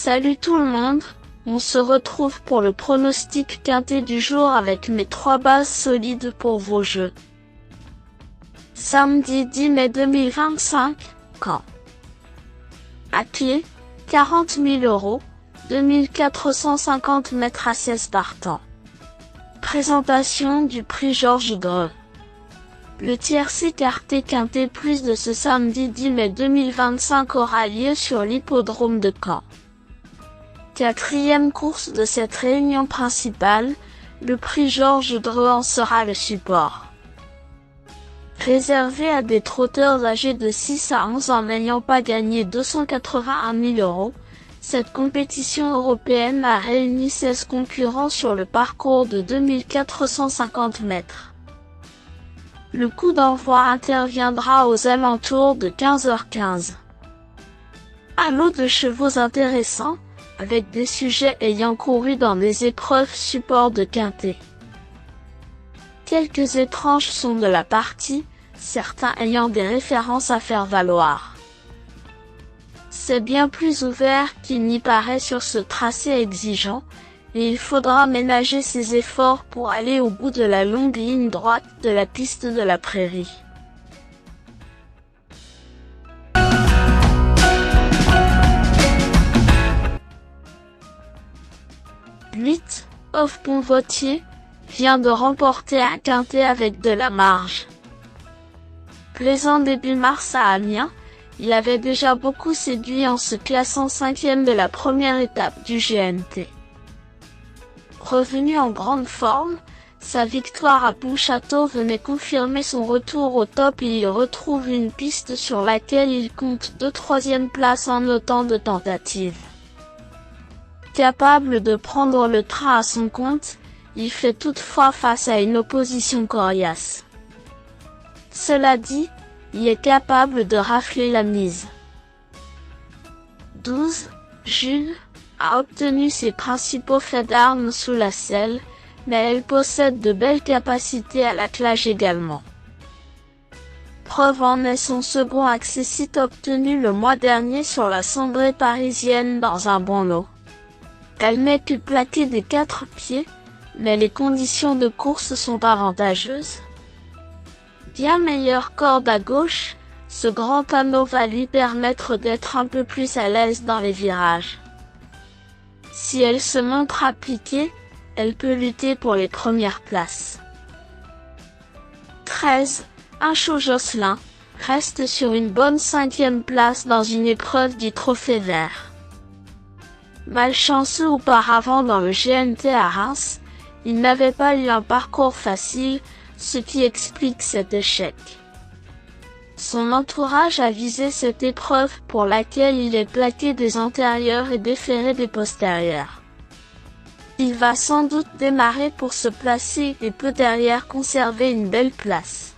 Salut tout le monde, on se retrouve pour le pronostic quintet du jour avec mes 3 bases solides pour vos jeux. Samedi 10 mai 2025, Caen. À pied, 40 000 €, 2450 mètres assises partant. Présentation du prix Georges Dreux. Le tiercé écarté quintet plus de ce samedi 10 mai 2025 aura lieu sur l'hippodrome de Caen. 4e course de cette réunion principale, le prix Georges Dreux en sera le support. Réservé à des trotteurs âgés de 6 à 11 ans n'ayant pas gagné 281 000 €, cette compétition européenne a réuni 16 concurrents sur le parcours de 2450 mètres. Le coup d'envoi interviendra aux alentours de 15h15. Un lot de chevaux intéressants, avec des sujets ayant couru dans des épreuves support de quintet. Quelques étranges sont de la partie, certains ayant des références à faire valoir. C'est bien plus ouvert qu'il n'y paraît sur ce tracé exigeant, et il faudra ménager ses efforts pour aller au bout de la longue ligne droite de la piste de la prairie. Off Ponvotier vient de remporter un quintet avec de la marge. Plaisant début mars à Amiens, il avait déjà beaucoup séduit en se classant 5e de la première étape du GNT. Revenu en grande forme, sa victoire à Pontchâteau venait confirmer son retour au top et il retrouve une piste sur laquelle il compte 2 troisièmes places en autant de tentatives. Capable de prendre le train à son compte, il fait toutefois face à une opposition coriace. Cela dit, il est capable de rafler la mise. 12. Jules a obtenu ses principaux faits d'armes sous la selle, mais elle possède de belles capacités à l'attelage également. Preuve en est son second accessite obtenu le mois dernier sur la cendrée parisienne dans un bon lot. Elle n'est que plaquée des 4 pieds, mais les conditions de course sont avantageuses. Bien meilleure corde à gauche, ce grand anneau va lui permettre d'être un peu plus à l'aise dans les virages. Si elle se montre appliquée, elle peut lutter pour les premières places. 13. Un Chaud Josselin reste sur une bonne 5e place dans une épreuve du Trophée Vert. Malchanceux auparavant dans le GNT à Reims, il n'avait pas eu un parcours facile, ce qui explique cet échec. Son entourage a visé cette épreuve pour laquelle il est plaqué des antérieurs et déféré des postérieurs. Il va sans doute démarrer pour se placer et peut derrière conserver une belle place.